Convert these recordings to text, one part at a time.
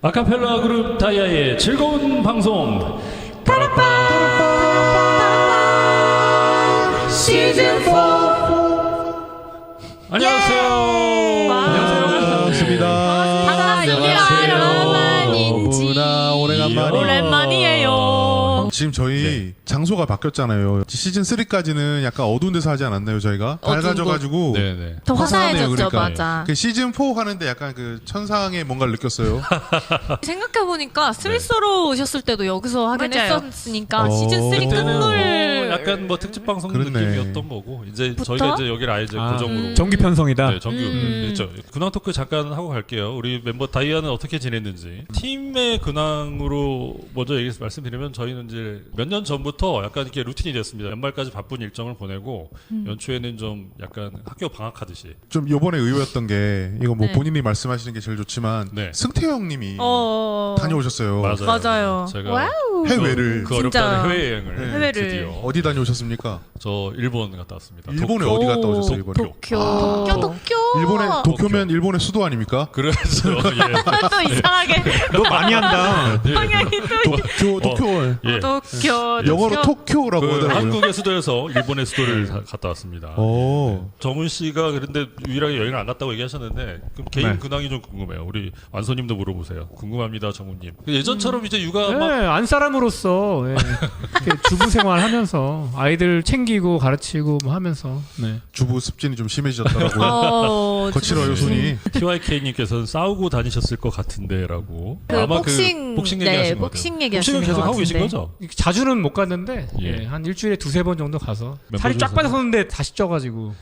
아카펠라 그룹 다이아의 즐거운 방송 시즌 4. 안녕하세요. 안녕하세요. 반갑습니다. 오랜만이에요. 지금 저희 장소가 바뀌었잖아요. 시즌 3까지는 약간 어두운 데서 하지 않았나요, 저희가? 밝아져가지고 네네. 더 화사해졌죠, 그러니까. 맞아. 그 시즌 4 하는데 약간 그 천상의 뭔가를 느꼈어요. 생각해보니까 스위스로 오셨을 때도 여기서 하긴 맞아요. 했었으니까 어. 시즌 3 끝물 약간 뭐 특집 방송 그렇네. 느낌이었던 거고 이제 저희가 이제 여기를 아예 이제 고정으로 정기 편성이다. 네, 정규 됐죠. 근황 토크 잠깐 하고 갈게요. 우리 멤버 다이아는 어떻게 지냈는지. 팀의 근황으로 먼저 말씀드리면 저희는 이제 몇 년 전부터 약간 이렇게 루틴이 됐습니다. 연말까지 바쁜 일정을 보내고 연초에는 좀 약간 학교 방학하듯이. 좀 요번에 의외였던 게 이거 뭐 네. 본인이 말씀하시는 게 제일 좋지만 네. 승태형 님이 어... 다녀오셨어요. 맞아요. 제가 해외를. 그 어렵다는 진짜. 해외여행을 해외를. 드디어 어디 다녀오셨습니까? 저 일본 갔다 왔습니다. 일본에 어디 갔다 오셨어요, 이번에? 도쿄. 일본의 도쿄면 일본의 수도 아닙니까? 그래서 예. 또 이상하게 너 많이 한다. 방향이 또 도쿄. 예. 도쿄. 영어로 토쿄라고 그 하더라고요. 한국의 수도에서 일본의 수도를 갔다 왔습니다. 오. 정훈 씨가 그런데 유일하게 여행을 안 갔다고 얘기하셨는데 그럼 개인 네. 근황이 좀 궁금해요. 우리 완소님도 물어보세요. 궁금합니다, 정훈님. 예전처럼 이제 육아 네, 막 안 사람으로서 예. 이렇게 주부 생활하면서 아이들 챙기고 가르치고 뭐 하면서 네. 주부 습진이 좀 심해지셨더라고요. 거칠어요, 손이. TYK님께서는 싸우고 다니셨을 것 같은데라고. 그 복싱, 복싱 네, 얘기하신 거 복싱 같아요. 얘기하시는 복싱은 계속 것 하고 계신 같은데. 거죠? 자주는 못 갔는데 예. 예, 한 일주일에 2-3번 정도 가서 멤버 살이 쫙 중에서는? 빠졌었는데 다시 쪄가지고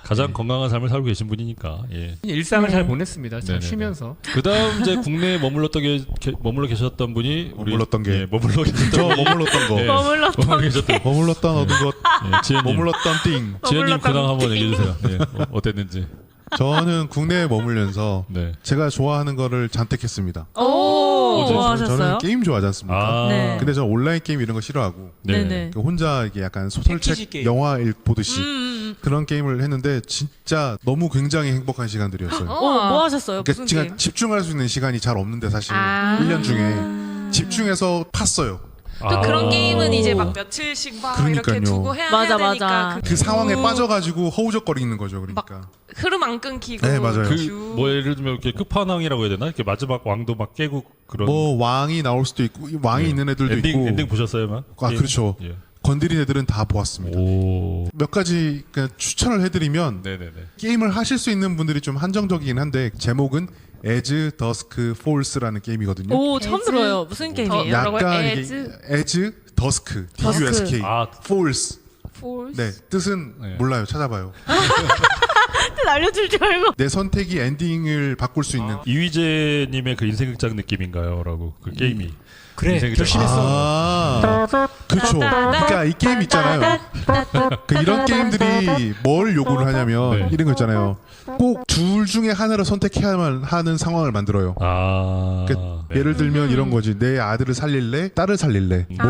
가장 건강한 삶을 살고 계신 분이니까. 예. 일상을 잘 보냈습니다. 잘 네네네. 쉬면서. 그다음 이제 국내에 머물러 계셨던 분이 우리 머물렀던 게. 예, 머물러 계셨던 저 머물렀던 거. 예, 머물렀던 머물러 계셨던 머물렀던 어느 것. 예, 지현님. 머물렀던 띵. 지현님 근황 한번 얘기해 주세요. 예, 어땠는지. 저는 국내에 머물면서 네. 제가 좋아하는 거를 잔뜩 했습니다. 오, 어제 뭐 저는 하셨어요? 게임 좋아하지 않습니까? 아, 네. 근데 저는 온라인 게임 이런 거 싫어하고 네네. 그 혼자 이게 약간 패키지 소설책 게임. 영화 보듯이 그런 게임을 했는데 진짜 너무 굉장히 행복한 시간들이었어요. 뭐 하셨어요? 그러니까 무슨 제가 게임? 집중할 수 있는 시간이 잘 없는데 사실 아. 1년 중에 집중해서 팠어요. 또 그런 아. 게임은 이제 막 며칠씩 막 그러니까요. 이렇게 두고 해야 맞아, 되니까 맞아. 그 상황에 빠져가지고 허우적거리는 거죠. 그러니까 흐름 안 끊기고. 네, 맞아요. 그 뭐 예를 들면 이렇게 끝판왕이라고 해야 되나? 이렇게 마지막 왕도 막 깨고 그런 뭐 왕이 나올 수도 있고 왕이 예. 있는 애들도 있고 엔딩 보셨어요만? 아 그렇죠. 예. 건드린 애들은 다 보았습니다. 오. 몇 가지 그냥 추천을 해드리면 네네네. 게임을 하실 수 있는 분들이 좀 한정적이긴 한데 제목은 As Dusk Falls라는 게임이거든요. 오, 처음 들어요. 무슨 게임이에요? 약간 As? 이게 As Dusk, D-U-S-K, 아. Falls. Force? 네, 뜻은 네. 몰라요. 찾아봐요. 알려줄 줄 알고. 내 선택이 엔딩을 바꿀 수 있는. 이휘재님의 그 인생극장 느낌인가요?라고 그 게임이. 그래 인생극장. 열심히 했어. 그렇죠. 그러니까 이 게임 있잖아요. 그 이런 게임들이 뭘 요구를 하냐면 네. 이런 거 있잖아요. 꼭 둘 중에 하나를 선택해야만 하는 상황을 만들어요. 아. 그 네. 예를 들면 이런 거지. 내 아들을 살릴래? 딸을 살릴래? 뭐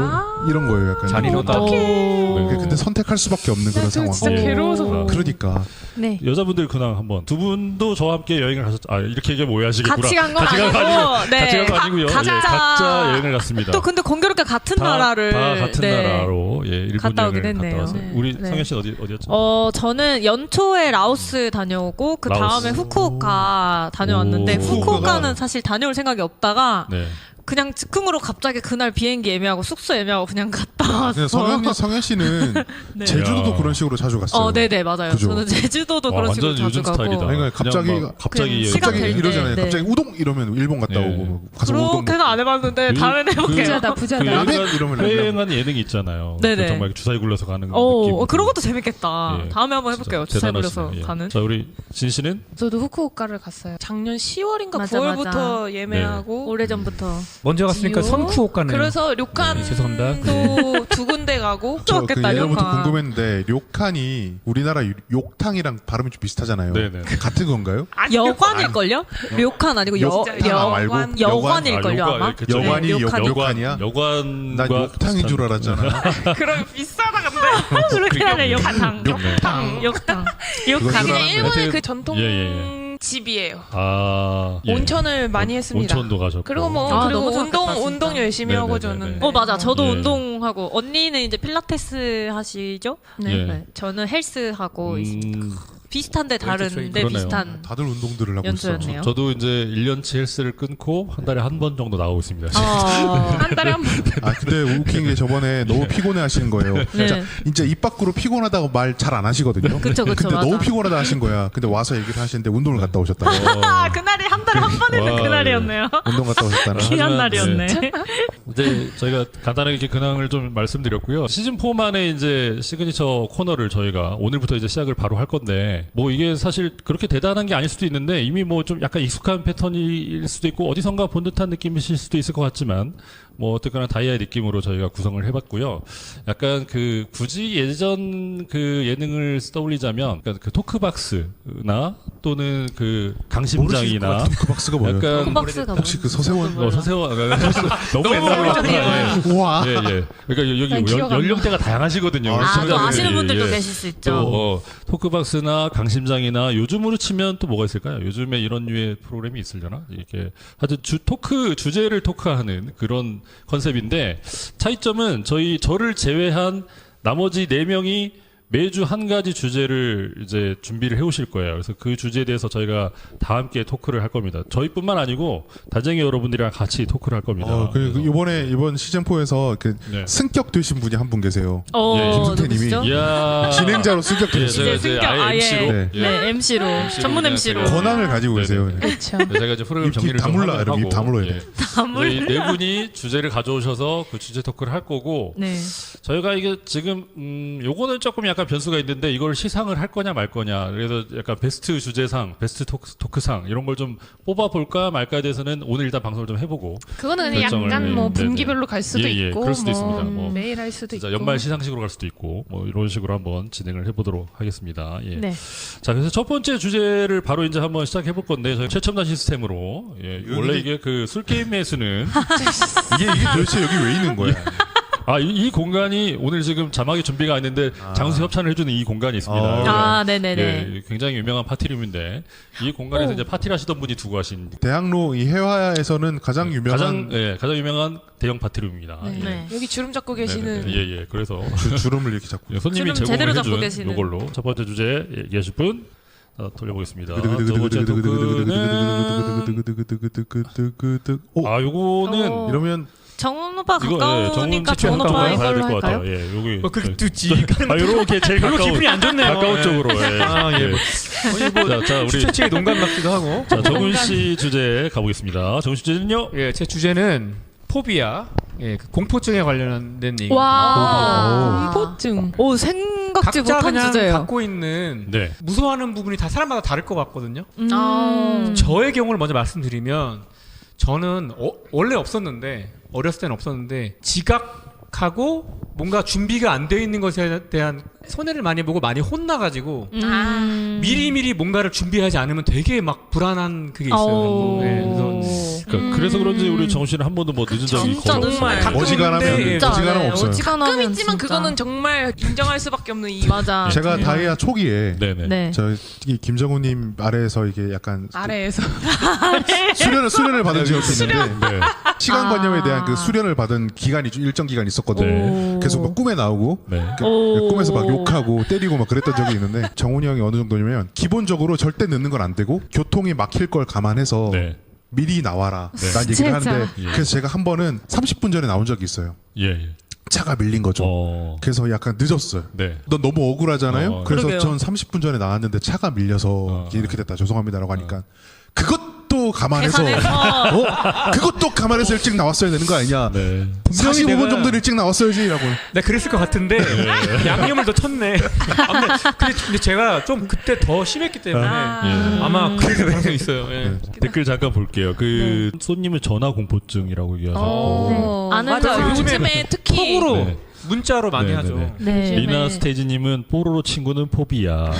이런 거예요. 약간. 잔인하다. 네. 근데 선택할 수밖에 없는 그런 상황. 진짜 괴로워서. 그러니까 네. 여자분들 근황 한번 두 분도 저와 함께 여행을 가셨. 아 이렇게 얘기하면 오해하시겠구나. 같이 간 건 같이 간 거 아니고, 아니고 네. 같이 간 거 아니고요. 각자- 예, 각자 여행을 갔습니다. 또 근데 공교롭게 같은 다, 나라를 다 같은 네. 나라로 예 일본 갔다 오긴 여행을 했네요. 갔다 왔어요. 네. 우리 네. 성현 씨는 어디였죠? 저는 연초에 라오스 다녀오고 그 라오스. 다음에 후쿠오카 다녀왔는데 오. 후쿠오카는 사실 다녀올 생각이 없다가 네. 그냥 즉흥으로 갑자기 그날 비행기 예매하고 숙소 예매하고 그냥 갔다 아, 근데 왔어. 성현 씨는 네. 제주도도 야. 그런 식으로 자주 갔어요. 네네 맞아요. 그죠? 저는 제주도도 와, 그런 식으로 완전 요즘 자주 가고. 스타일이다. 그러니까 갑자기- 그냥 막 갑자기 그냥 여행. 시간 갑자기 될 때, 이러잖아요. 네. 갑자기 우동 이러면 일본 갔다 네. 오고 가서 우동 그렇게는 안 해봤는데 다음엔 해볼게요. 부자다, 부자다. 그 라멘? 여행한- 이러면 여행하는 예능이 있잖아요. 네네. 그 정말 주사위 굴러서 가는 느낌. 그런 것도 재밌겠다. 예. 다음에 한번 해볼게요. 진짜 주사위 굴려서 대단하시네. 예. 가는. 자 우리 진 씨는 저도 후쿠오카를 갔어요. 작년 10월인가 맞아, 9월부터 예매하고 오래전부터. 먼저 갔으니까 지요? 선쿠오카네요. 그래서 료칸도 죄송합니다. 두 군데 가고 저 그 좋았겠다, 예전부터 료칸. 궁금했는데 료칸이 우리나라 욕탕이랑 발음이 좀 비슷하잖아요. 네네. 같은 건가요? 여관일걸요? 료칸 아니고 욕탕 말고 여관일걸요 요관, 아마? 그쵸. 여관이 네, 욕탕이. 욕칸이야? 여관과 난 욕탕인 줄 알았잖아. 그럼 비싸다 근데 그렇게 하네 욕탕. 욕탕. 욕탕. 그건 욕탕. 줄 그냥 알았네. 일본의 하여튼- 그 전통 예, 예, 집이에요. 아, 예. 온천을 많이 했습니다. 온천도 가셨고. 그리고 뭐 아, 그리고 너무 좋겠다, 진짜. 운동 열심히 네네네네. 하고 저는. 맞아. 저도 예. 운동하고 언니는 이제 필라테스 하시죠? 네. 예. 네. 저는 헬스 하고 비슷한데 웨이트 다른데 그러네요. 비슷한 다들 운동들을 하고 있어. 연주였네요. 저도 이제 1년치 헬스를 끊고 한 달에 한 번 정도 나오고 있습니다. 한 달에 한 번. 아 근데 웃긴 게 저번에 너무 피곤해 하시는 거예요. 네. 자, 이제 입 밖으로 피곤하다고 말 잘 안 하시거든요. 그쵸, 근데 맞아. 너무 피곤하다 하신 거야. 근데 와서 얘기를 하시는데 운동을 갔다 오셨다고. 아, 그날이 한 달에 한 번 있는 와, 그날이었네요. 운동 갔다 오셨다는. 귀한 하지만, 날이었네. 이제 저희가 간단하게 이렇게 근황을 좀 말씀드렸고요. 시즌 4만의 이제 시그니처 코너를 저희가 오늘부터 이제 시작을 바로 할 건데, 뭐 이게 사실 그렇게 대단한 게 아닐 수도 있는데 이미 뭐 좀 약간 익숙한 패턴일 수도 있고 어디선가 본 듯한 느낌이실 수도 있을 것 같지만, 뭐 어쨌거나 다이아의 느낌으로 저희가 구성을 해봤고요. 약간 그 굳이 예전 그 예능을 떠올리자면, 약간 그 토크박스나 또는 그 강심장이나 그 박스가 뭐예요? 약간 토박스가 혹시 그 서세원 서세원 너무 옛날로 갔구나. 와. 예, 예. 그러니까 여기 난 기억 안 나. 연령대가 다양하시거든요. 아, 아, 또 시청자분들이. 아시는 분들도 예. 계실 수 있죠. 또 토크박스나 강심장이나 요즘으로 치면 또 뭐가 있을까요? 요즘에 이런 류의 프로그램이 있으려나? 이렇게 하여튼 주제를 토크하는 그런 컨셉인데, 차이점은 저를 제외한 나머지 4명이 매주 한 가지 주제를 이제 준비를 해오실 거예요. 그래서 그 주제에 대해서 저희가 다 함께 토크를 할 겁니다. 저희뿐만 아니고 다정이 여러분들이랑 같이 토크를 할 겁니다. 그리고 이번 시즌 4에서 그 네. 승격 되신 분이 한 분 계세요. 예, 김승태님이. 누구시죠? 이야. 진행자로 승격 예, 되셨어요. 제가 이제 이제 승격 아예 아예. MC로 네. 네, MC로 전문 그냥 MC로 제가- 권한을 가지고 네네. 계세요. 그렇죠. 제가 이제 프로그램 입 정리를 좀 다물라, 하고, 이러면 입 다물어야 돼. 저희 네 분이 주제를 가져오셔서 그 주제 토크를 할 거고, 네. 저희가 이게 지금 요거는 조금 약간 변수가 있는데 이걸 시상을 할 거냐 말 거냐, 그래서 약간 베스트 주제상, 베스트 토크상 이런 걸 좀 뽑아 볼까 말까에 대해서는 오늘 일단 방송을 좀 해보고, 그거는 결정을, 약간 뭐 네네. 분기별로 갈 수도 예, 예, 있고, 그럴 수도 뭐 있습니다. 뭐 매일 할 수도 진짜 있고. 연말 시상식으로 갈 수도 있고, 뭐 이런 식으로 한번 진행을 해보도록 하겠습니다. 예. 네. 자, 그래서 첫 번째 주제를 바로 이제 한번 시작해 볼 건데, 저희 최첨단 시스템으로, 예, 원래 이게 그 술 게임의 수는 이게 도대체 여기 왜 있는 거야? 이 공간이 오늘 지금 자막이 준비가 안 됐는데 장수 협찬을 해주는 이 공간이 있습니다. 아, 아, 네네네. 예, 굉장히 유명한 파티룸인데 이 공간에서 이제 파티를 하시던 분이 두고 하신 대학로 이 해화에서는 가장 유명한 가장 유명한 대형 파티룸입니다. 네. 예. 네. 여기 주름 잡고 네, 계시는 네, 예, 예. 그래서 주름을 이렇게 잡고. 예, 손님이 주름 제대로 제공을 잡고 해준 계시는. 이걸로 첫 번째 주제 얘기하실 분 돌려보겠습니다. 두 번째 토크는 요거는 이러면 정훈 오빠 이거 가까우니까 정훈 정훈 오빠 가야 이걸로 될 것 할까요? 같아요. 예, 여기 그렇게 두지. 이렇게 제일 별로 가까운 기분이 안 좋네요. 가까운 예. 쪽으로. 예. 아, 예. 자, 우리 추천치의 농간 같기도 하고. 자, 정훈 씨 주제 가보겠습니다. 정훈 씨 주제는요? 예, 제 주제는 포비아, 예, 그 공포증에 관련된 얘기. 와 공포증. 오, 생각지 각자 못한 그냥 주제예요. 갖고 있는 네. 무서워하는 부분이 다 사람마다 다를 것 같거든요. 아. 저의 경우를 먼저 말씀드리면, 저는 원래 없었는데, 어렸을 때는 없었는데, 지각하고 뭔가 준비가 안 되어 있는 것에 대한 손해를 많이 보고 많이 혼나가지고 미리미리 뭔가를 준비하지 않으면 되게 막 불안한 그게 있어요. 네, 그래서 그런지 우리 정훈 씨는 한 번도 뭐 늦은 적이 진짜 거의 정말. 없어요. 가끔 어지간하면 있는데, 어지간하면 없어요. 가끔 있지만 그거는 정말 인정할 수밖에 없는 이유. 맞아. 제가 네. 다이아 초기에 네네. 네. 저이 김정우님 아래에서 이게 약간 아래에서 수련을 받은 적이 있는데 네. 시간관념에 대한 그 수련을 받은 기간이 좀 일정 기간 있었거든요. 오. 계속 막 꿈에 나오고 네. 오. 꿈에서 막 욕하고 때리고 막 그랬던 적이 있는데, 정훈이 형이 어느 정도냐면 기본적으로 절대 늦는 건 안 되고 교통이 막힐 걸 감안해서 네. 미리 나와라 네. 난 얘기를 진짜. 하는데, 예. 그래서 제가 한 번은 30분 전에 나온 적이 있어요. 예. 예. 차가 밀린 거죠. 그래서 약간 늦었어요. 네. 넌 너무 억울하잖아요. 그래서 그러게요. 전 30분 전에 나왔는데 차가 밀려서 이렇게 됐다, 죄송합니다라고 하니까 그것도 감안해서 그것도 감안해서 일찍 나왔어야 되는 거 아니냐. 네. 45분 정도 일찍 나왔어야지라고. 네, 그랬을 것 같은데 양념을 더 쳤네. 근데 제가 좀 그때 더 심했기 때문에 아마 그럴 가능성이 있어요. 예. 댓글 잠깐 볼게요. 손님은 전화 공포증이라고 얘기하셨고. 아는 맞아. 요즘에 요즘에 특히 톡으로 네. 문자로 많이 네, 하죠. 네, 네. 리나 스테이지님은 뽀로로 친구는 포비야.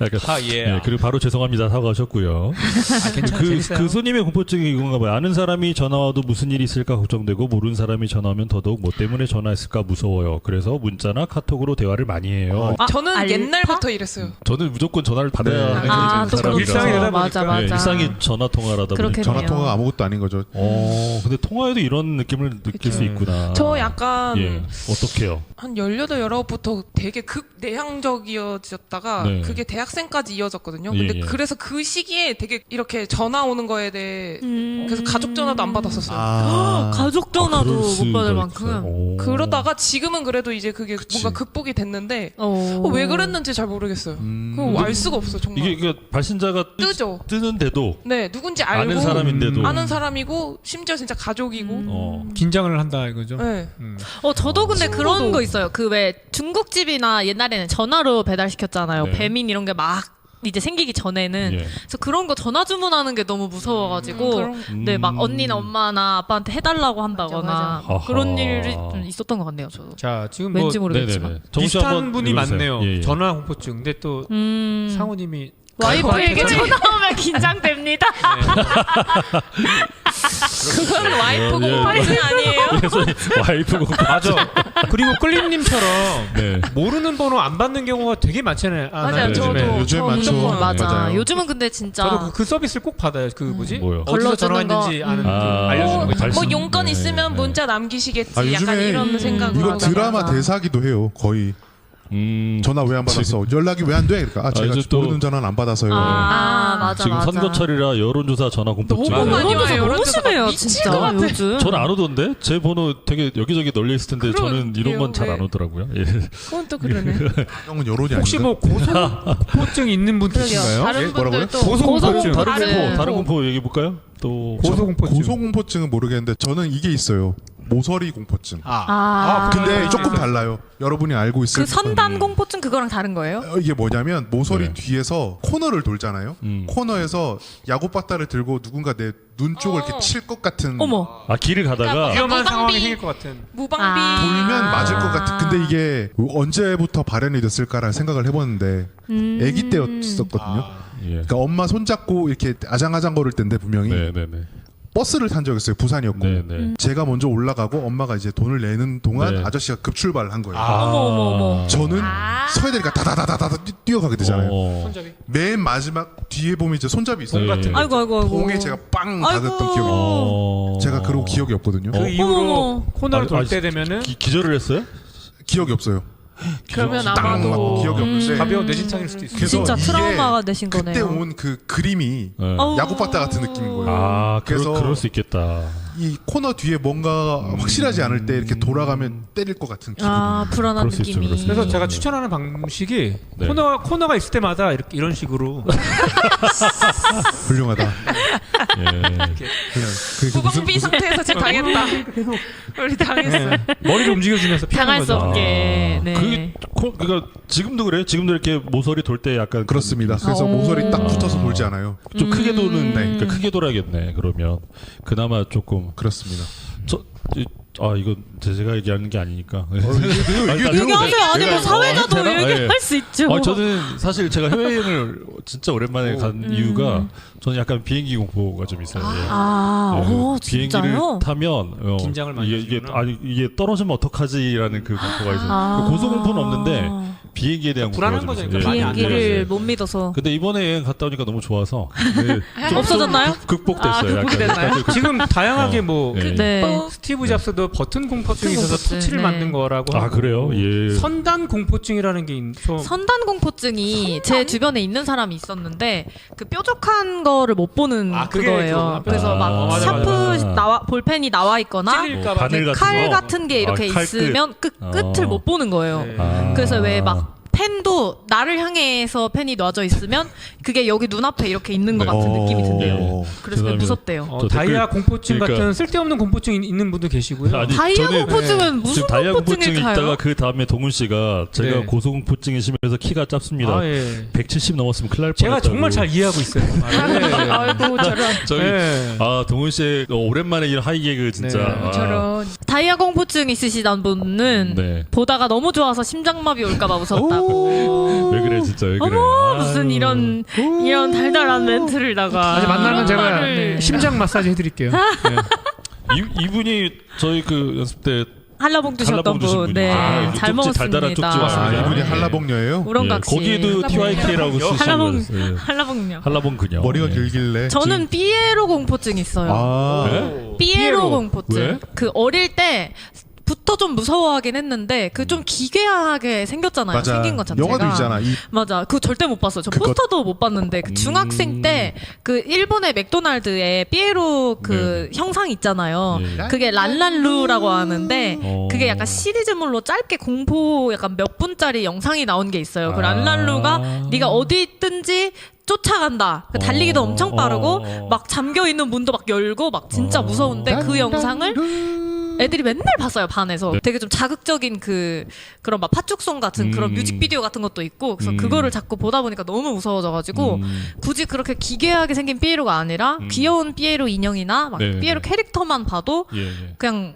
약간, 아, 예. 네, 그리고 바로 죄송합니다 사과하셨고요. 아, 괜찮아요. 재밌어요. 그 손님의 공포증이 이건가 봐요. 아는 사람이 전화 와도 무슨 일이 있을까 걱정되고 모르는 사람이 전화 오면 더더욱 뭐 때문에 전화했을까 무서워요. 그래서 문자나 카톡으로 대화를 많이 해요. 저는 알파? 옛날부터 이랬어요. 저는 무조건 전화를 받아야 하는 또 사람이라서 일상이 되다 맞아 보니까. 네, 맞아. 일상이 전화 통화라다 보니까. 그렇겠네요. 전화 통화가 아무것도 아닌 거죠. 근데 통화에도 이런 느낌을 느낄 수 있구나. 저 약간 예, 어떡해요? 한 18, 19부터 되게 극내향적이어졌다가 네. 그게 대학생까지 이어졌거든요. 근데 예. 그래서 그 시기에 되게 이렇게 전화 오는 거에 대해 그래서 가족 전화도 안 받았었어요. 가족 전화도 그럴 못 수가 받을 있어요. 만큼. 오. 그러다가 지금은 그래도 이제 그게 뭔가 극복이 됐는데 왜 그랬는지 잘 모르겠어요. 그거 알 수가 없어 정말. 이게 발신자가 뜨죠. 뜨는데도 네, 누군지 알고 아는 사람인데도 아는 사람이고 심지어 진짜 가족이고. 긴장을 한다 이거죠. 네. 저도 근데 그런 친구도. 거 있어요. 그 왜 중국집이나 옛날에는 전화로 배달시켰잖아요. 네. 배민 이런 게 막 이제 생기기 전에는. 예. 그래서 그런 거 전화 주문하는 게 너무 무서워가지고 그럼- 네, 막 언니나 엄마나 아빠한테 해달라고 한다거나 맞아. 그런 아하. 일이 좀 있었던 것 같네요. 저도. 자, 지금 뭐 왠지 모르겠지만. 네네네. 정우 씨 비슷한 한번 분이 읽어주세요. 많네요. 예, 예. 전화 공포증. 근데 또 상우님이 와이프에게 가족한테 전화 오면 긴장됩니다. 그건 와이프 예. 공포증 아니에요? 그래서 와이프 공포. 맞아. 그리고 끌림님처럼 네. 모르는 번호 안 받는 경우가 되게 많잖아요. 맞아요. 네, 저도. 네. 요즘 저 많죠. 무조건 맞아. 맞아요. 요즘은 근데 진짜 저도 그 서비스를 꼭 받아요. 그 뭐지? 뭐요? 어디서 걸러주는 전화했는지 거. 아는 아. 알려주는 거 있잖아요. 뭐 발신- 용건 네, 있으면 네. 문자 남기시겠지. 아, 약간 요즘에 이런 생각으로 이거 맞아, 드라마 맞아. 대사기도 해요. 거의 전화 왜 안 받았어? 연락이 왜 안 돼? 그러니까 제가 이제 또- 모르는 전화는 안 받아서요. 맞아 지금 맞아. 선거철이라 여론조사 전화 공포증. 너무 많이 여론조사 와요. 너무 여론조사가 심해요 미칠 진짜 것 같아. 요즘. 저는 안 오던데 제 번호 되게 여기저기 널려 있을 텐데 저는 이런 건 잘 안 네. 오더라고요. 예. 그건 또 그러네. 형은 여론이 혹시 아닌가? 뭐 고소공포증 있는 분 계신가요? 다른 예, 뭐라고요? 분들도 고소공포증. 다른 맞아요. 공포 다른 공포 얘기해 볼까요? 또 고소공포증. 고소공포증은 모르겠는데 저는 이게 있어요. 모서리 공포증. 근데 조금 달라요. 여러분이 알고 있을 그 선단 공포증 그거랑 다른 거예요? 이게 뭐냐면 모서리 네. 뒤에서 코너를 돌잖아요. 코너에서 야구바타를 들고 누군가 내 눈 쪽을 이렇게 칠 것 같은 어머. 아 길을 가다가 그러니까 위험한 무방비. 상황이 생길 것 같은. 무방비 돌면 맞을 것 같은. 근데 이게 언제부터 발현이 됐을까라는 생각을 해봤는데 아기 때였었거든요. 예. 그러니까 엄마 손잡고 이렇게 아장아장 걸을 때인데 분명히 네네네. 버스를 탄 적이 있어요. 부산이었고 네네. 제가 먼저 올라가고 엄마가 이제 돈을 내는 동안 네. 아저씨가 급출발을 한 거예요. 어머. 저는 서야 되니까 다다다다다 뛰어가게 되잖아요. 손잡이. 맨 마지막 뒤에 보면 이제 손잡이 있어요. 네. 같은. 아이고. 봉에 제가 빵 닫았던 아이고. 기억이 나요. 제가 제가 그러고 기억이 없거든요. 그 이후로 어머. 코너를 돌 아, 때 되면은 기절을 했어요? 기억이 없어요. 그러면 땅 맞고 아마도 기억이 없는데 가벼운 뇌진탕일 수도 있어요. 그래서 진짜 이게 트라우마가 되신 그때 거네요. 온 그 그림이 네. 야구바타 같은 느낌인 거예요. 아 그래서 그럴 수 있겠다. 이 코너 뒤에 뭔가 확실하지 않을 때 이렇게 돌아가면 때릴 것 같은 기분. 불안한 그럴 수 있죠, 느낌이. 그럴 수 그래서 있죠. 제가 추천하는 방식이 네. 코너가 있을 때마다 이런 식으로 훌륭하다. 예. 그냥 그게 무방비 상태에서 지금 당했다. 우리 당했어. 네. 머리를 움직여주면서 피하는 당할 수 거죠. 없게. 네. 그러니까 지금도 그래요? 지금도 이렇게 모서리 돌 때 약간 그렇습니다. 그래서 모서리 딱 붙어서 돌지 않아요. 좀 크게 도는 그러니까 크게 돌아야겠네. 그러면 그나마 조금 그렇습니다. 이건 제가 얘기하는 게 아니니까. 얘기하세요. 아니 뭐 사회자도 되나? 얘기할 수 있죠. 저는 사실 제가 해외여행을 진짜 오랜만에 간 이유가 저는 약간 비행기 공포가 좀 있어요. 예. 진짜요? 비행기를 타면 긴장을 많이 이게 하시구나. 이게 떨어지면 어떡하지라는 그 공포가 있어요. 고소 공포는 없는데 비행기에 대한 불안한 공포가 좀 거죠. 있어요. 많이 안 비행기를 못 믿어서. 근데 이번에 여행 갔다 오니까 너무 좋아서 좀 없어졌나요? 극복됐어요. 약간. 극복됐나요? 지금 다양하게 뭐 네. 네. 스티브 잡스도 버튼 공포증이 있어서 공포증, 터치를 네. 만든 거라고 아 하고 그래요? 예. 선단 공포증이라는 게 선단 공포증이 제 주변에 있는 사람이 있었는데 그 뾰족한 거를 못 보는 그게 그거예요. 그 그래서 막 맞아, 샤프 맞아, 맞아. 볼펜이 나와 있거나 찔릴까 봐 바늘 같은 칼 거? 같은 게 이렇게 칼 끝. 있으면 끝을 못 보는 거예요. 네. 그래서 왜 막 펜도 나를 향해서 펜이 놔져 있으면 그게 여기 눈앞에 이렇게 있는 것 네. 같은 느낌이 든대요. 어. 그래서 죄송합니다. 무섭대요. 저 다이아 댓글- 공포증 그러니까- 같은 쓸데없는 공포증 있는 분도 계시고요. 아니, 다이아 저는 공포증은 무슨 지금 다이아 공포증이 공포증일까요? 있다가 그 다음에 동훈 씨가 제가 네. 고소공포증이 심해서 키가 작습니다. 아, 예. 170 넘었으면 큰일 날 제가 뻔했다고. 정말 잘 이해하고 있어요. 아이고 저런. 저희 네. 동훈 씨 오랜만에 이런 하이 개그 진짜. 네. 아, 저런. 다이아 공포증 있으시던 분은 네. 보다가 너무 좋아서 심장마비 올까봐 무섭다고. 왜 그래 진짜 왜 그래? 무슨 아유. 이런 달달한 멘트를다가. 아직 만나면 제가 말을- 심장 마사지 해드릴게요. 네. 이분이 저희 그 연습 때 한라봉 드셨던 한라봉 주신 분. 분이. 네. 아, 잘 쪽지, 달달한 쪽지 먹었습니다. 왔습니다. 이분이 예. 한라봉녀예요? 우렁각시. 거기에도 TYK라고 쓰시는 한라봉 거였어요. 한라봉요. 한라봉 그녀. 머리가 예. 길길래. 저는 삐에로 공포증 있어요. 아, 네? 삐에로 공포증. 왜? 그 어릴 때부터 좀 무서워하긴 했는데 그 좀 기괴하게 생겼잖아요. 맞아. 생긴 것 자체가. 영화도 있잖아. 맞아. 그거 절대 못 봤어요. 저 그거- 포스터도 못 봤는데 그 중학생 때 그 일본의 맥도날드에 삐에로 그 형상 있잖아요. 예. 그게 랄랄루라고 하는데 어. 그게 약간 시리즈물로 짧게 공포 약간 몇 분짜리 영상이 나온 게 있어요. 그 아. 랄랄루가 네가 어디 있든지 쫓아간다. 그 달리기도 어. 엄청 빠르고 어. 막 잠겨 있는 문도 막 열고 막 진짜 무서운데 그 영상을 애들이 맨날 봤어요 반에서. 네. 되게 좀 자극적인 그런 막 팥죽송 같은 그런 뮤직비디오 같은 것도 있고 그래서 그거를 자꾸 보다 보니까 너무 무서워져가지고 굳이 그렇게 기괴하게 생긴 삐에로가 아니라 귀여운 삐에로 인형이나 막 네네네. 삐에로 캐릭터만 봐도 예, 예. 그냥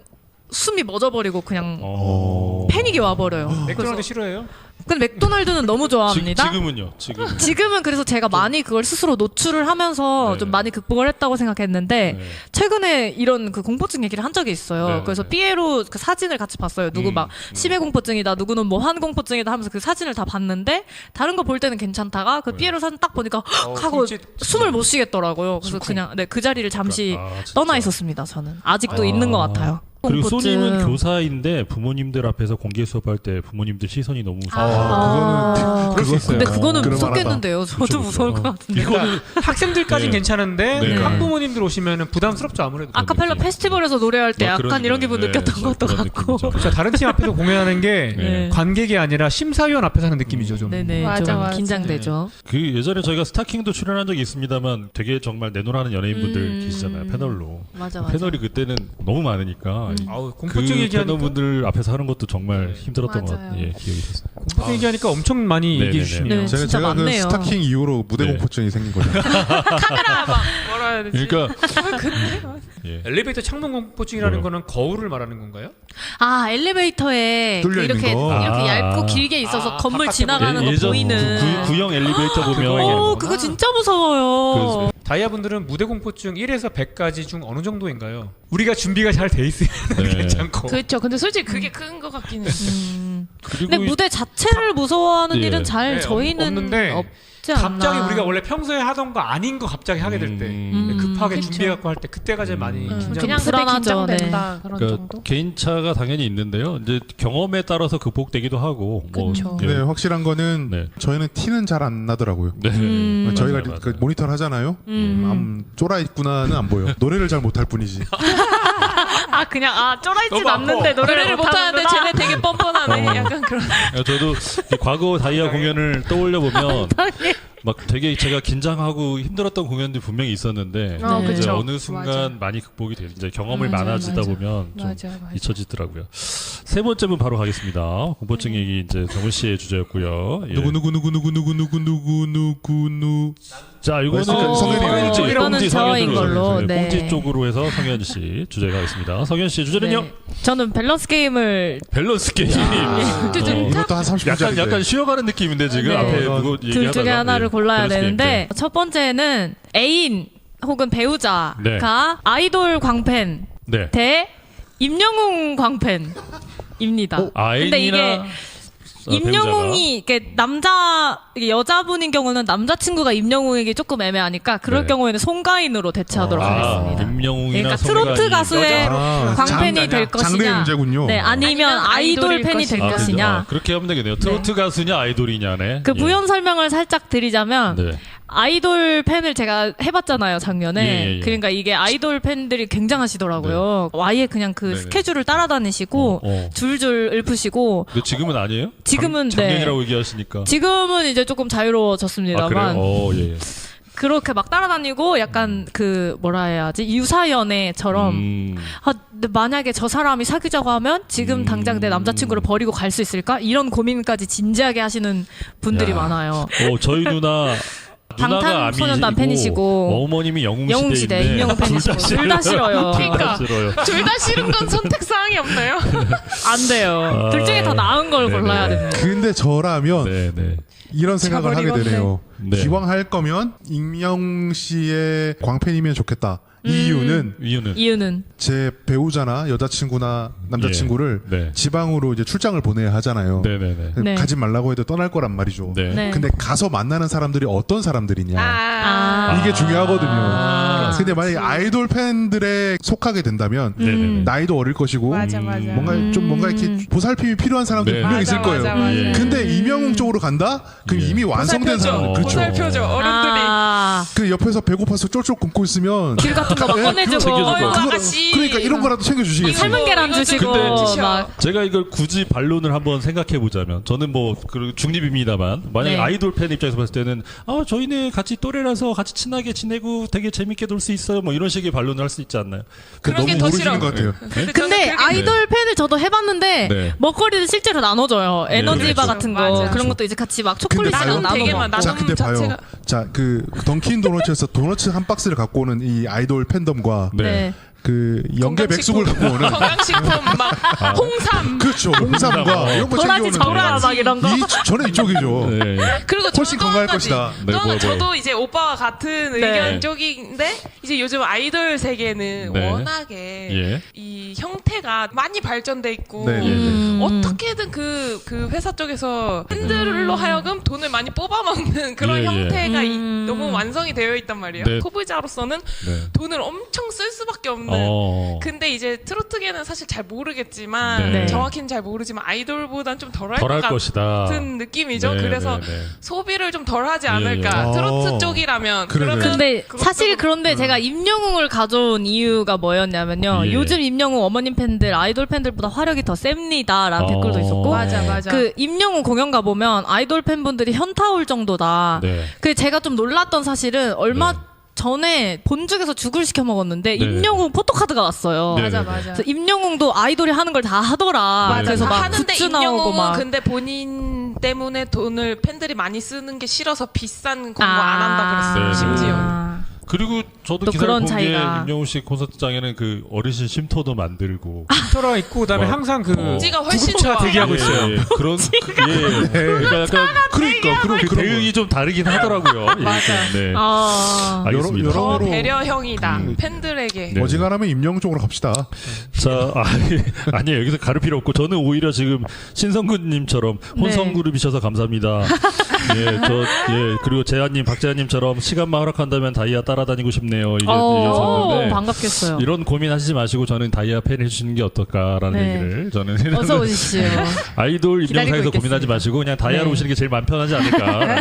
숨이 멎어버리고 그냥 어. 패닉이 와버려요. 맥도날드 그래서 싫어해요? 근데 맥도날드는 너무 좋아합니다. 지금은요. 지금. 지금은 그래서 제가 많이 그걸 스스로 노출을 하면서 네. 좀 많이 극복을 했다고 생각했는데 네. 최근에 이런 그 공포증 얘기를 한 적이 있어요. 네, 그래서 네. 삐에로 그 사진을 같이 봤어요. 누구 막 심해 공포증이다, 누구는 뭐 환공포증이다 하면서 그 사진을 다 봤는데 다른 거 볼 때는 괜찮다가 그 삐에로 사진 딱 보니까 헉 하고 숨지- 숨을 못 쉬겠더라고요. 그래서 그냥 네, 그 자리를 잠시 아, 진짜. 떠나 있었습니다. 저는 아직도 있는 것 같아요. 그리고 공포증. 소님은 교사인데 부모님들 앞에서 공개 수업할 때 부모님들 시선이 너무 무서워. 그거는 수 있어요. 근데 그거는 그럴만하다. 무섭겠는데요. 저도 그쵸, 무서울 그쵸. 것 같은데. 이거는 학생들까지는 네. 괜찮은데 네. 학부모님들 오시면 부담스럽죠 아무래도. 아카펠라 페스티벌에서 노래할 때 뭐 약간 이런 기분 네, 느꼈던 것도 그런 같고. 느낌이죠. 그렇죠. 다른 팀 앞에서 공연하는 게 네. 관객이 아니라 심사위원 앞에서 하는 느낌이죠 좀. 네네 맞아, 좀 맞아. 긴장되죠. 그 예전에 저희가 스타킹도 출연한 적이 있습니다만 되게 정말 내놓으라는 연예인분들 계시잖아요 패널로. 맞아 그 맞아. 패널이 그때는 너무 많으니까 아우 그 공포증 얘기하니까 패널분들 앞에서 하는 것도 정말 힘들었던 것 맞아요. 같아요. 예, 기억이 있었어요. 공포증 얘기하니까 엄청 많이 네네네. 얘기해 주시네요. 네. 제가 진짜 그 많네요. 스타킹 이후로 무대 네. 공포증이 생긴 거죠. 카메라 막 뭐라 해야 되지? 그러니까 예. 엘리베이터 창문 공포증이라는 네. 거는 거울을 말하는 건가요? 아 엘리베이터에 뚫려 있는 이렇게 거. 이렇게 아. 얇고 길게 있어서 건물 바깥에 지나가는 거 예전 보이는. 구형 엘리베이터 그거 보면 얘기하는 오 거구나. 그거 진짜 무서워요. 다이아분들은 무대 공포증 1에서 100까지 중 어느 정도인가요? 우리가 준비가 잘 돼 있으면 네. 괜찮고. 그렇죠. 근데 솔직히 그게 큰 것 같긴 해. 그리고 근데 무대 자체를 무서워하는 예. 일은 잘 네, 저희는 없는데 없지 않나. 갑자기 우리가 원래 평소에 하던 거 아닌 거 갑자기 하게 될 때 급하게 그쵸. 준비해갖고 할 때 그때가 제일 많이 긴장. 그냥 그때 불안하죠, 긴장된다 그런 그러니까 정도. 개인차가 당연히 있는데요. 이제 경험에 따라서 극복되기도 하고. 뭐 그쵸. 이렇게. 네, 확실한 거는 네. 저희는 티는 잘 안 나더라고요. 네. 저희가 맞아요, 그 맞아요. 모니터를 하잖아요. 쫄아 있구나는 안 보여. 노래를 잘 못할 뿐이지. 아 그냥 쫄아있진 너무 아파. 않는데 노래를 못하는데 쟤네 되게 뻔뻔하네. 약간 그런. 저도 이 과거 다이아 공연을 떠올려 보면 막 되게 제가 긴장하고 힘들었던 공연들이 분명히 있었는데 네. 이제 그쵸. 어느 순간 맞아. 많이 극복이 돼요. 이제 경험을 맞아, 많아지다 맞아. 보면 좀 맞아, 맞아. 잊혀지더라고요. 세 번째 분 바로 가겠습니다. 공포증 얘기 이제 정훈 씨의 주제였고요. 예. 누구. 자, 이거는 성현이네요. 이거는 저인 걸로. 네. 꽁지 쪽으로 해서 성현 씨 주제가 있습니다. 성현 씨의 주제는요? 네. 저는 밸런스 게임을 밸런스 게임. 이것도 한 30분짜리. 약간 쉬어가는 느낌인데 지금 네. 앞에 누구 둘 얘기하다가 중에 하나를 예, 골라야 밸런스 게임 되는데 첫 번째는 애인 혹은 배우자가 네. 아이돌 광팬 네. 대 임영웅 광팬입니다. 근데 이게 아이인이나 임영웅이 이게 이게 여자분인 경우는 남자친구가 임영웅에게 조금 애매하니까 그럴 네. 경우에는 송가인으로 대체하도록 하겠습니다. 임영웅이나 그러니까 트로트 가수의 아, 광팬이 될 장르의 것이냐, 문제군요. 네, 아니면 아니면 아이돌 아이돌일 팬이 될 것이냐. 것이냐. 그렇게 하면 되겠네요. 트로트 가수냐 아이돌이냐네. 그 부연 설명을 살짝 드리자면 네. 아이돌 팬을 제가 해봤잖아요 작년에. 예. 그러니까 이게 아이돌 팬들이 굉장하시더라고요. 아예 그냥 그 네네. 스케줄을 따라다니시고 줄줄 읊으시고. 근데 지금은 아니에요? 지금은 작년이라고 얘기하시니까. 지금은 이제 조금 아, 자유로워졌습니다만 그래요? 예. 그렇게 막 따라다니고 약간 그 뭐라 해야지 유사연애처럼 근데 만약에 저 사람이 사귀자고 하면 지금 당장 내 남자친구를 버리고 갈 수 있을까? 이런 고민까지 진지하게 하시는 분들이 야. 많아요. 저희 누나 방탄소년단 팬이시고 어머님이 영웅시대 영웅시대인데 임영웅 팬이시고 둘 다 싫어요. 그러니까. 싫어요. 둘 다 싫은 건 선택 사항이 없나요? 안 돼요. 둘 중에 더 나은 걸 네네. 골라야 됩니다. 근데 저라면 네네. 이런 생각을 하게 자버리겠네. 되네요. 네. 기왕 할 거면 임영 씨의 광팬이면 좋겠다. 이유는 제 배우자나 여자친구나 남자친구를 예. 네. 지방으로 이제 출장을 보내야 하잖아요. 네네네. 네. 가지 말라고 해도 떠날 거란 말이죠. 네. 네. 근데 가서 만나는 사람들이 어떤 사람들이냐. 아. 이게 중요하거든요. 아. 근데 만약에 아이돌 팬들에 속하게 된다면 네네네. 나이도 어릴 것이고 맞아. 뭔가 좀 뭔가 이렇게 보살핌이 필요한 사람들이 네. 분명 있을 거예요. 맞아. 예. 근데 임영웅 쪽으로 간다? 그럼 예. 이미 완성된 사람들. 그렇죠. 보살펴줘 어른들이. 그 옆에서 배고파서 쫄쫄 굶고 있으면 길 같은 거 막 꺼내주고 챙겨주고. 어이구 그거- 아가씨. 그러니까 이런 거라도 챙겨주시겠어요. 삶은 계란 이거 좀 주시고 근데 막 제가 이걸 굳이 반론을 한번 생각해 보자면 저는 뭐 중립입니다만 만약에 네. 아이돌 팬 입장에서 봤을 때는 저희는 같이 또래라서 같이 친하게 지내고 되게 재밌게 놀 수 있어요 뭐 이런 식의 반론을 할 수 있지 않나요? 그런 게 너무 더 모르시는 싫어. 것 같아요. 근데 아이돌 팬을 저도 해봤는데 네. 먹거리를 실제로 나눠줘요. 에너지바 그렇죠. 같은 거 맞아. 그런 것도 이제 같이 막 근데 초콜릿이랑 봐요. 나눠 되게 먹고. 많아. 자, 나눔 근데 봐요. 자체가- 자, 그 던킨 도너츠에서 도너츠 한 박스를 갖고 오는 이 아이돌 팬덤과 네. 그 연계 백숙을 갖고 오는 건강식품 막 홍삼. 그렇죠. 홍삼과 이런 거 도라지 챙겨오는 정라 막 이런 거. 저는 이쪽이죠. 네. 그리고 훨씬 저도 건강할 한 가지. 것이다. 네, 또 하나 뭐요? 저도 이제 오빠와 같은 네. 의견 쪽인데 이제 요즘 아이돌 세계는 네. 워낙에 예. 이 형태가 많이 발전돼 있고 네, 네, 네. 어떻게든 그 회사 쪽에서 팬들로 하여금 돈을 많이 뽑아먹는 그런 예, 예. 형태가 너무 완성이 되어 있단 말이에요. 네. 소비자로서는 네. 돈을 엄청 쓸 수밖에 없는. 근데 이제 트로트계는 사실 잘 모르겠지만 네. 정확히는 잘 모르지만 아이돌보단 좀 덜할 덜할 것 것이다. 같은 느낌이죠. 네, 그래서 네, 네. 소비를 좀 덜하지 예, 않을까. 예. 트로트 아, 쪽이라면 그러네. 그러면 근데 그것도 사실 그런데 제가 임영웅을 가져온 이유가 뭐였냐면요. 예. 요즘 임영웅 어머님 팬들 아이돌 팬들보다 화력이 더 셉니다라는 댓글도 있었고 맞아. 그 임영웅 공연 가보면 아이돌 팬분들이 현타 올 정도다. 네. 그 제가 좀 놀랐던 사실은 얼마 네. 전에 본죽에서 죽을 시켜 먹었는데 네. 임영웅 포토카드가 왔어요. 네, 맞아 네, 맞아. 그래서 임영웅도 아이돌이 하는 걸 다 하더라. 맞아. 그래서 다 막 하는데 굿즈 나오고 임영웅은 막. 근데 본인 때문에 돈을 팬들이 많이 쓰는 게 싫어서 비싼 광고 아. 안 한다 그랬어요. 네. 심지어. 그리고 저도 또 기사를 그런 본 게 차이가. 임영웅 씨 콘서트장에는 그 어르신 쉼터도 만들고 돌아 있고 그다음에 와. 항상 그 공지가 훨씬 구급차 좋아. 대기하고 예, 있어요. 예. 그런 그러니까 약간 그 그런 대응이 좀 다르긴 하더라고요. 맞아. 네. 아. 알겠습니다. 더 여러모로- 배려형이다. 팬들에게. 네. 어지간하면 임영웅 쪽으로 갑시다. 자, 아니에요. 여기서 가를 필요 없고 저는 오히려 지금 신성근님처럼 혼성 네. 그룹이셔서 감사합니다. 그리고 재한님, 박재한님처럼 시간만 허락한다면 다이아 따라다니고 싶네요. 이랬었는데 반갑겠어요. 이런 고민하시지 마시고 저는 다이아 팬 해주시는 게 어떨까라는 네. 얘기를 저는 어서 오십시오. 아이돌 기다리고 임명사에서 있겠습니다. 고민하지 마시고 그냥 다이아로 네. 오시는 게 제일 마음 편하지 않을까.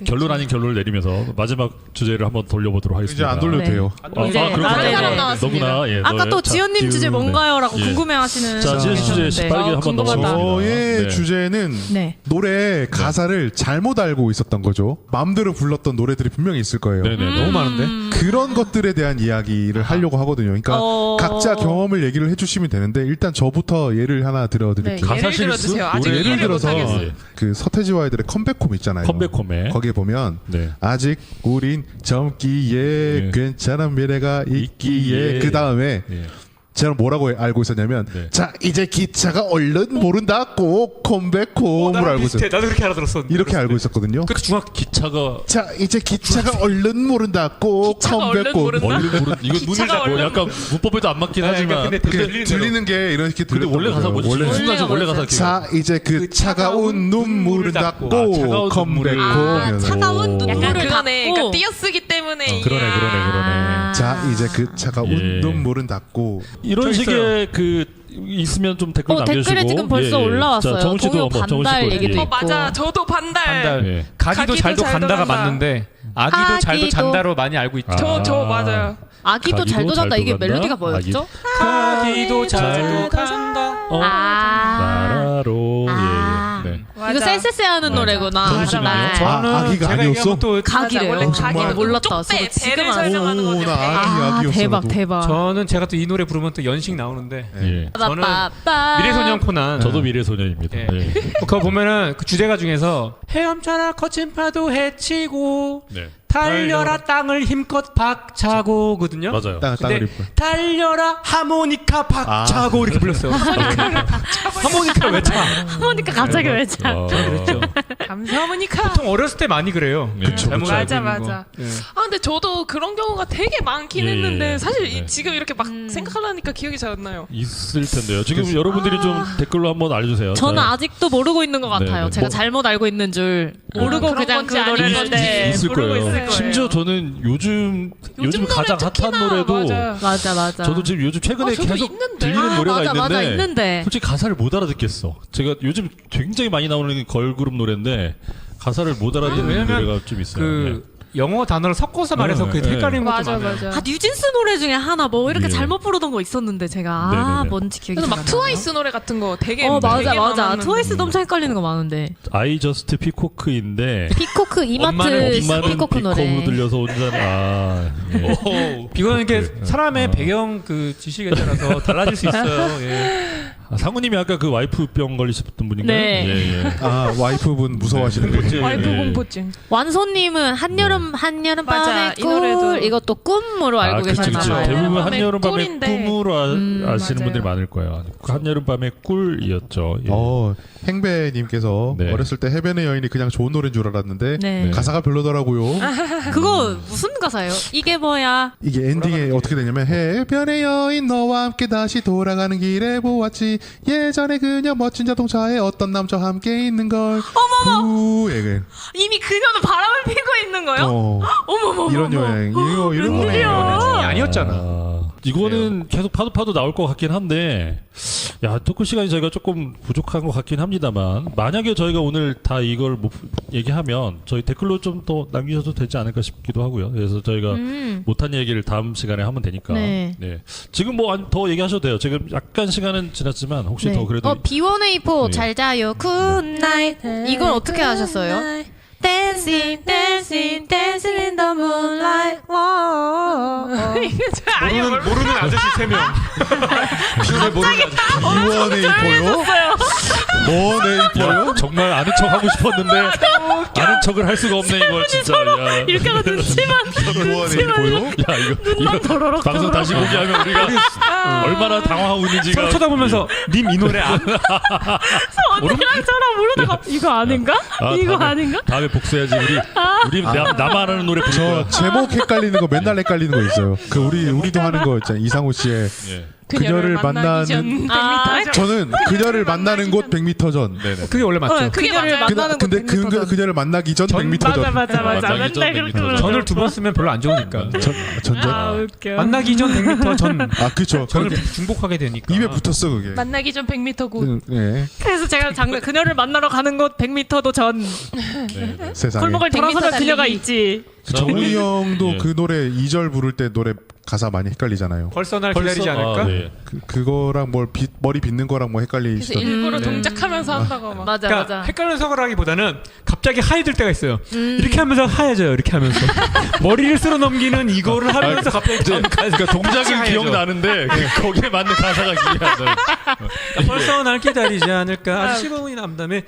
결론 아닌 결론을 내리면서 마지막 주제를 한번 돌려보도록 이제 하겠습니다. 안 돌려도 네. 돼요. 이제 다른 사람 나왔습니다. 너구나. 예, 아까 또 지연님 주제 뭔가요라고 예. 궁금해하시는 자, 지연 씨 주제 계셨는데. 빠르게 한번 궁금하다. 넘어가겠습니다. 저의 네. 주제는 네. 노래 가사를 잘못 알고 있었던 거죠. 마음대로 불렀던 노래들이 분명히 있을 거예요. 네네. 너무 많은데. 그런 것들에 대한 이야기를 하려고 하거든요. 그러니까 각자 경험을 얘기를 해주시면 되는데 일단 저부터 예를 하나 들어드릴게요. 네. 가사 예를 실수? 들어주세요. 아직 노래 예를 이해를 들어서 못하겠어요. 예. 그 서태지와 아이들의 컴백홈 있잖아요. 컴백홈에. 거기에 보면 네. 아직 우린 젊기에 예. 괜찮은 미래가 있기에 있기에. 그 다음에 예. 제가 뭐라고 알고 있었냐면 네. 자 이제 기차가 얼른 모른다 꼭 컴백홈으로 알고 있었어요. 나도 그렇게 알아들었어. 이렇게 알고 있었거든요. 그 중학 기차가 자 이제 기차가 얼른 모른다 꼭 기차가 얼른 컴백홈. 모른다? 얼른 모르 이거 눈이 기차가 뭐 얼른- 약간 문법에도 안 맞긴 하지만 근데 그 들리는 게 이렇게 근데 원래 가사 뭐지? 원래 순간 좀 원래 가사 기억. 자 이제 그 차가운 눈물을 닦고 차가운 눈물을 컴백홈. 차가운 눈물을 약간 그거네. 닫고. 그러니까 띄어쓰기 때문에 이게 그러네. 자 이제 그 차가운 예. 눈물은 닦고 이런 저 식의 그 있으면 좀 댓글 남겨주시고 댓글에 지금 벌써 올라왔어요. 자, 정우 씨도 동요 한번 정우 씨 반달 거 얘기도 얘기. 있고. 맞아. 저도 반달. 반달. 예. 가기도 잘도 간다가 간다. 맞는데 아기도 잘도 아기도- 잔다로 많이 알고 있죠. 저 맞아요. 아기도 가기도 잘도 잔다. 이게 잘도 멜로디가 간다? 뭐였죠? 가기도 잘도 잘도 간다. 어, 아. 나라로 아. 예, 예. 네. 와 이거 쎄쎄쎄 하는 노래구나. 정신이요? 네. 저는 아기가 제가 아니었어? 얘기하면 또 각이래요. 원래 각이라고 몰랐다. 쪽배, 저도 배를 지금 설명하는 오, 건데 나 아기였어. 대박 나도. 대박. 저는 제가 또 이 노래 부르면 또 연식 나오는데 예. 저는 빠빠빠. 미래소년 코난 저도 미래소년입니다. 예. 예. 그거 보면은 그 주제가 중에서 헤엄쳐라 거친 파도 헤치고 네. 달려라 땅을 힘껏 박차고거든요. 맞아요. 땅을 근데 입고. 달려라 하모니카 박차고 이렇게 불렀어요. 하모니카를 왜 차? 하모니까 갑자기 왜 차? 그랬죠. 감사하니까. 보통 어렸을 때 많이 그래요. 네. 그쵸, 잘못 그쵸. 알고 맞아, 있는 거. 맞아. 예. 아 근데 저도 그런 경우가 되게 많긴 예, 했는데 예. 사실 네. 지금 이렇게 막 생각하려니까 기억이 잘 안 나요. 있을 텐데요. 지금 여러분들이 좀 댓글로 한번 알려주세요. 저는 자, 아직도 모르고 있는 것 같아요. 네네. 제가 뭐- 잘못 알고 있는 줄 모르고 그런 그냥 그 건지 노래를 아닌지 네. 있을 모르고 거예요. 있을 거예요. 심지어 저는 요즘 가장 핫한 특히나, 노래도 맞아요. 맞아 맞아. 저도 지금 요즘 최근에 저도 계속 있는데. 들리는 노래가 맞아, 맞아, 있는데, 있는데. 솔직히 가사를 못 알아듣겠어. 제가 요즘 굉장히 많이 나오는 걸그룹 노래인데 가사를 못 알아듣는 왜냐면 노래가 좀 있어요. 그 영어 단어를 섞어서 말해서 네, 그게 네. 헷갈리는 것도 맞아 많아요. 맞아. 아 뉴진스 노래 중에 하나 뭐 이렇게 예. 잘못 부르던 거 있었는데 제가 네네네. 뭔지 기억이 그래서 잘 막 안 트와이스 노래 같은 거 되게 나요. 맞아 되게 맞아. 많았는데. 트와이스도 엄청 헷갈리는 거 많은데. I Just Peacock인데 피코크 이마트 엄마는 피코크 비컵으로 노래. 들려서 온잖아. 예. 이거는 이게 그, 사람의 어. 배경 그 지식에 따라서 달라질 수 있어요. 예. 아, 상우님이 아까 그 와이프병 걸리셨던 분인가요? 네. 예, 예. 아 와이프분 무서워하시는 거지. 와이프 예. 공포증. 완소님은 한여름 한여름 맞아, 밤의 이 노래도. 꿀 이것도 꿈으로 알고 그치, 그치. 계셨나봐요. 대부분 한여름밤의 한여름밤의 꿀인데. 꿈으로 아시는 맞아요. 분들이 많을 거예요. 한여름밤의 꿀이었죠. 예. 행배님께서 네. 어렸을 때 해변의 여인이 그냥 좋은 노래인 줄 알았는데 네. 가사가 별로더라고요. 그거 무슨 가사예요? 이게 뭐야? 이게 엔딩에 어떻게 되냐면 해변의 여인 너와 함께 다시 돌아가는 길에 보았지 예전에 그녀 멋진 자동차에 어떤 남자와 함께 있는 걸 어머머 이미 그녀는 바람을 피고 있는 거요? 어머머. 이런 여행 이런 거네요. 아니었잖아. 이거는 계속 파도 나올 것 같긴 한데, 야, 토크 시간이 저희가 조금 부족한 것 같긴 합니다만, 만약에 저희가 오늘 다 이걸 못 얘기하면 저희 댓글로 좀 더 남기셔도 되지 않을까 싶기도 하고요. 그래서 저희가 못한 얘기를 다음 시간에 하면 되니까. 네. 지금 뭐 더 얘기하셔도 돼요. 지금 약간 시간은 지났지만 혹시 더 그래도 B1A4 네. 잘 자요 굿나잇 이걸 어떻게 하셨어요? Dancing, dancing, dancing in the moonlight. 모르는 아저씨 3명. 비운의 모르는 아저씨. B1A4요? 뭐 네이버요? 야, 정말 아는 척 하고 싶었는데 아는 척을 할 수가 없네 이걸 진짜. 야. 이렇게 하면 눈치만 B1A4요? 야 이거 방송 다시 공개하면 우리가 얼마나 당황하고 있는지가 서로 쳐다보면서 님 이 노래 안 언니랑 저랑 모르다가 이거 아닌가? 이거 아닌가? 다음에 복수해야지 우리 나만 하는 노래 부를 거야. 저 제목 헷갈리는 거 맨날 헷갈리는 거 있어요. 그 우리도 하는 거 있잖아요. 이상호 씨의 예. 그녀를 만나는 100m 전. 저는 그녀를 만나는 곳 100m 전. 네네. 그게 원래 맞죠. 그게 맞아요. 만나는 근데 곳 100m 전. 그녀를 만나기 전 100m 전. 맞아. 만나기 전 맨날 100m 그렇게 전. 전을 2번 쓰면 별로 안 좋으니까. 전전. 아 웃겨. 만나기 전 100m 전 아 그쵸. 전을 그게 중복하게 되니까. 입에 붙었어 그게. 만나기 전 100m 곳. 네, 그래서 제가 그녀를 만나러 가는 곳 100m도 전 네. 세상에. 골목을 돌아서면 100m 그녀가 달리기. 있지. 정훈이 형도 예. 그 노래 2절 부를 때 노래 가사 많이 헷갈리잖아요. 벌써 날 기다리지 않을까? 네. 그거랑 머리 빗는 거랑 뭐 그래서 헷갈리시던. 일부러 네. 동작하면서 한다고 막. 맞아 그러니까 맞아. 헷갈리는 서라기보다는 갑자기 하얘질 때가 있어요. 이렇게 하면서 하얘져요. 이렇게 하면서 머리를 쓸어 넘기는 이거를 하면서 갑자기 그러니까 동작은 하얘져. 기억나는데 거기에 맞는 가사가 기억이 안 나요. 벌써 날 기다리지 않을까? 아주 15분이 남다음에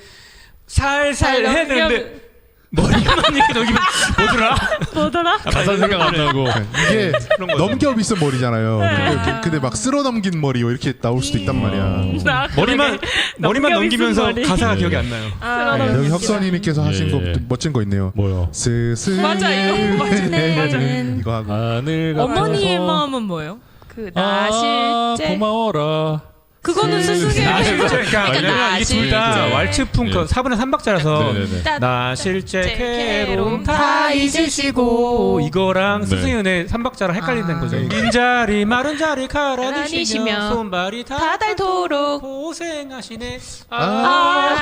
살살 했는데 머리만 이렇게 넘기면 뭐더라? 뭐더라? 가사 생각 안 나고. 이게 그런 거죠. 넘겨 빗은 머리잖아요. 근데 막 쓸어 넘긴 머리 이렇게 나올 수도 있단 말이야. 머리만 넘기면서 머리. 가사가 기억이 안 나요. 네, 여기 혁선이님께서 하신 거 예. 멋진 거 있네요. 뭐요? 스승의 맞아, 이거 맞아. 이거 하고. 하늘 어머니의 같아서 마음은 뭐예요? 그 아, 나실제. 고마워라. 그거는 스승의 그러니까 왜냐면 이게 둘 다 네. 왈츠풍 그 4분의 3박자라서 네네네. 나 실제 괴로움 다 다 잊으시고 이거랑 네. 스승의 은혜 3박자랑 헷갈린다는 거죠. 긴 자리 마른 자리 가라니시며 가라니시며 손발이 다 닳도록 고생하시네.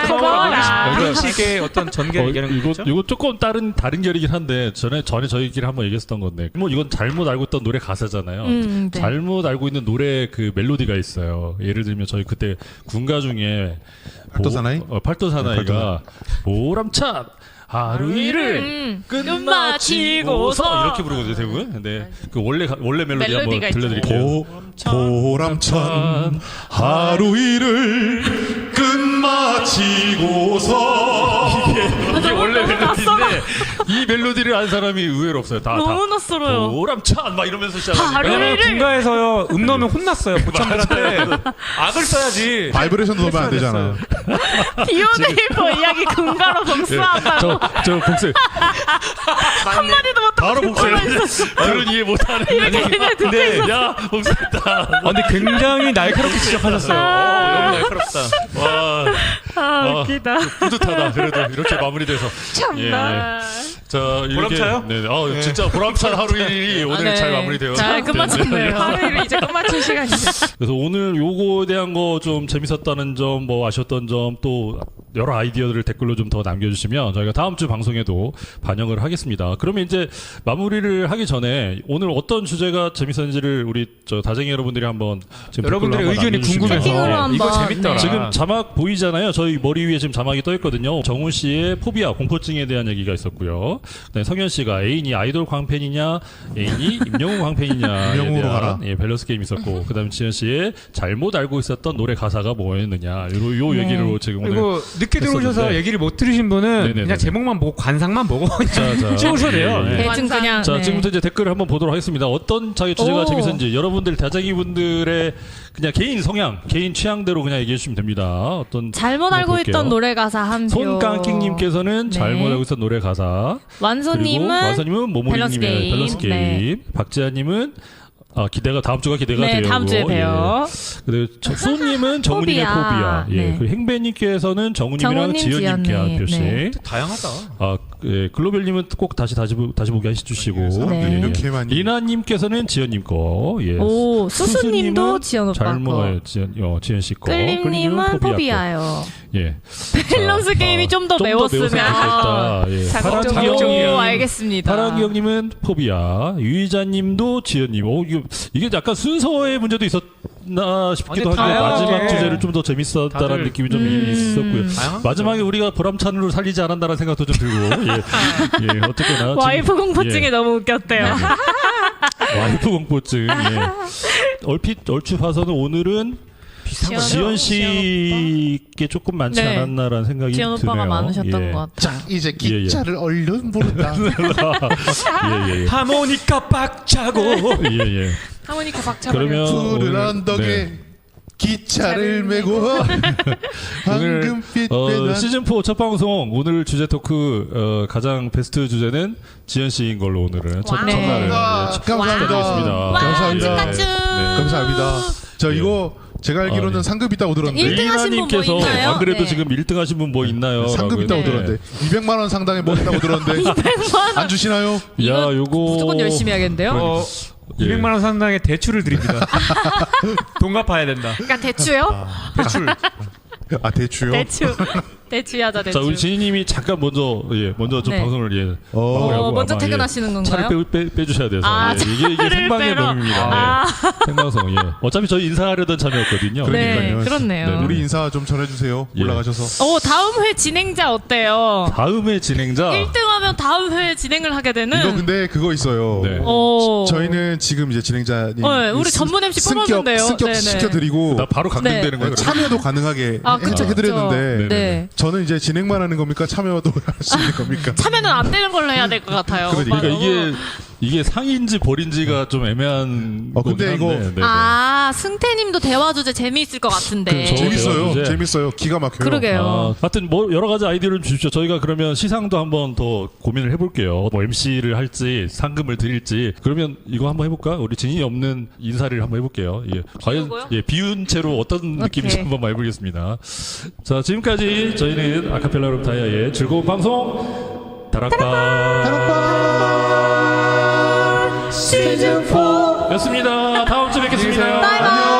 그거라. 이런 식의 어떤 전개를 얘기하는 거죠. 이거 조금 다른 결이긴 한데 전에 저희끼리 한번 얘기했었던 건데 뭐 이건 잘못 알고 있던 노래 가사잖아요. 네. 잘못 알고 있는 노래 그 멜로디가 있어요. 예를 들면 저희 그때 군가 중에 팔도사나이? 팔도사나이가 보람찬 하루 일을 끝마치고서 이렇게 부르거든요 대부분. 근데 그 원래 멜로디 한번 멜로디가 들려드릴게요. 보람찬 하루 일을 끝마치고서 이게 원래 멜로디인데 이 멜로디를 아는 사람이 의외로 없어요. 너무 낯설어요. 보람찬 막 이러면서 시작하니까. 왜냐면 군가에서요 넣으면 혼났어요 보참들한테. 악을 써야지. 바이브레이션 넣으면 안 되잖아. 비오네이버 이야기 군가로 복수한다고. 저 복수 한마디도 못하고 바로 복수해. 그런 이해 못하는. 근데 야 복수했다. 근데 굉장히 날카롭게 지적하셨어요. 너무 날카롭다. 와. 웃기다. 뿌듯하다. 그래도 이렇게 마무리돼서. 참나. 자, 이렇게 보람차요? 네, 진짜 보람찬 하루 일이 오늘 네. 잘 마무리되어. 잘 끝마쳤네요. 하루를 이제 끝마칠 시간이네. 그래서 오늘 요거에 대한 거 좀 재밌었다는 점, 뭐 아쉬웠던 점, 또 여러 아이디어들을 댓글로 좀 더 남겨주시면 저희가 다음 주 방송에도 반영을 하겠습니다. 그러면 이제 마무리를 하기 전에 오늘 어떤 주제가 재밌었는지를 우리 저 다쟁이 여러분들이 한번 지금 여러분들의 댓글로 한번 의견이 남겨주시면. 궁금해서 이거 한번, 재밌더라. 네. 지금 자막 보이잖아요. 저희 머리 위에 지금 자막이 떠 있거든요. 정훈 씨의 포비아 공포증에 대한 얘기가 있었고요. 그다음에 성현 씨가 애인이 아이돌 광팬이냐, 애인이 임영웅 광팬이냐에 임영웅으로 대한 가라. 밸런스 게임 있었고, 그다음에 지현 씨의 잘못 알고 있었던 노래 가사가 뭐였느냐, 요 얘기로 지금 오늘. 그리고 늦게 들어오셔서 했었는데. 얘기를 못 들으신 분은 네네네네. 그냥 제목만 보고 관상만 보고 자. 채우셔도 돼요. 예, 예. 대충 그냥. 자, 네. 지금부터 이제 댓글을 한번 보도록 하겠습니다. 어떤 자기 주제가 오. 재밌었는지 여러분들 다쟁이 분들의 그냥 개인 성향, 개인 취향대로 그냥 얘기해 주시면 됩니다. 어떤 잘못 한번 알고 볼게요. 있던 노래 가사 한 표. 손깡킹님께서는 네. 잘못 알고 있었던 노래 가사. 완소님은 그리고 완서님은 모모님의 밸런스 밸런스 게임. 게임. 박지아님은 기대가 다음 주가 기대가 네, 돼요. 다음 주에 봬요. 그리고 수님은 정훈님의 포비아. 예. 네. 그리고 행배님께서는 정훈님이랑 정훈님, 지연님께 한 지연님. 표씩. 네. 다양하다. 예. 글로벨님은 꼭 다시 보기 해주시고. 사람들이 네. 이렇게 많이. 리나님께서는 지연님 거. 예. 오, 수수님도 지연 오빠 거. 지연 씨 거. 끌림님은 거. 포비아요. 예. 밸런스 게임이 좀 더 매웠으면. 좋겠다. 예. 자극적이요. 오, 알겠습니다. 파랑기형님은 포비아, 유이자님도 지연님. 이게 약간 순서의 문제도 있었나 싶기도 아니, 한데 다양하게. 마지막 주제를 좀 더 재밌었다는 다들- 느낌이 좀 있었고요. 다양한 마지막에 우리가 보람찬으로 살리지 않았다는 생각도 좀 들고. 예, 어쨌거나 와이프 지금- 공포증이 예. 너무 웃겼대요. 와이프 공포증. 예. 얼추 봐서는 오늘은 지연 씨께 조금 많지 네. 않았나라는 생각이 지연 드네요. 오빠가 많으셨던 예. 것 같아요. 이제 기차를 얼른 부른다. 예. 하모니카 박자고. 예. 하모니카 박차. 그러면 푸른 오늘- 언덕에 네. 기차를 메고 황금빛 배난 시즌 4 첫 방송 오늘 주제 토크 가장 베스트 주제는 지연 씨인 걸로 오늘은 첫날을 감사합니다. 와, 감사합니다. 축하축. 감사합니다. 저 이거 제가 알기로는 네. 상급 있다고 들었는데 일- 1등 하신 분뭐 리나님께서 있나요? 안 그래도 네. 지금 1등 하신 분 뭐 있나요? 상급 라고 있다고 했는데. 들었는데 200만 원 상당의 뭐 있다고 들었는데 200만 안 주시나요? 야, 요거 무조건 열심히 해야겠는데요. 예. 200만 원 상당의 대출을 드립니다. 돈 갚아야 된다. 그러니까 대추요? 대출. 아 대추요? 대추하자 대추. 자, 우리 지니님이 잠깐 먼저 좀 네. 방송을 마무리하고 먼저 아마, 퇴근하시는 건가요? 차를 빼주셔야 돼서 아, 이게 차를 생방의 빼러. 놈입니다. 아. 생방송. 예. 어차피 저희 인사하려던 참여였거든요. 그러니까요. 네, 그렇네요. 네, 우리 인사 좀 전해주세요. 예. 올라가셔서. 다음 회 진행자 어때요? 다음에 진행자 1등하면 다음 회 진행을 하게 되는. 이거 근데 그거 있어요. 네. 저희는 지금 이제 진행자님 네, 우리 전문 MC 뽑았는데요. 승격 네네. 시켜드리고 나 바로 강등되는 네. 거예요. 참여도 가능하게 해드렸는데 네. 저는 이제 진행만 하는 겁니까? 참여도 할 수 있는 겁니까? 참여는 안 되는 걸로 해야 될 것 같아요. 그러니까 오빠는. 이게 상인지 벌인지가 좀 애매한 근데 거긴 한데. 이거- 아, 승태님도 대화 주제 재미있을 것 같은데. 그쵸. 재밌어요. 대화 주제. 재밌어요. 기가 막혀요. 그러게요. 하여튼 뭐 여러 가지 아이디어를 주십시오. 저희가 그러면 시상도 한번 더 고민을 해볼게요. 뭐 MC를 할지 상금을 드릴지. 그러면 이거 한번 해볼까? 우리 진이 없는 인사를 한번 해볼게요. 예, 과연 비우고요? 비운 채로 어떤 느낌인지 오케이. 한번 해보겠습니다. 자, 지금까지 저희는 아카펠라 룸 다이아의 즐거운 방송 다락방 시즌 4였습니다. 다음 주에 뵙겠습니다. 바이바이.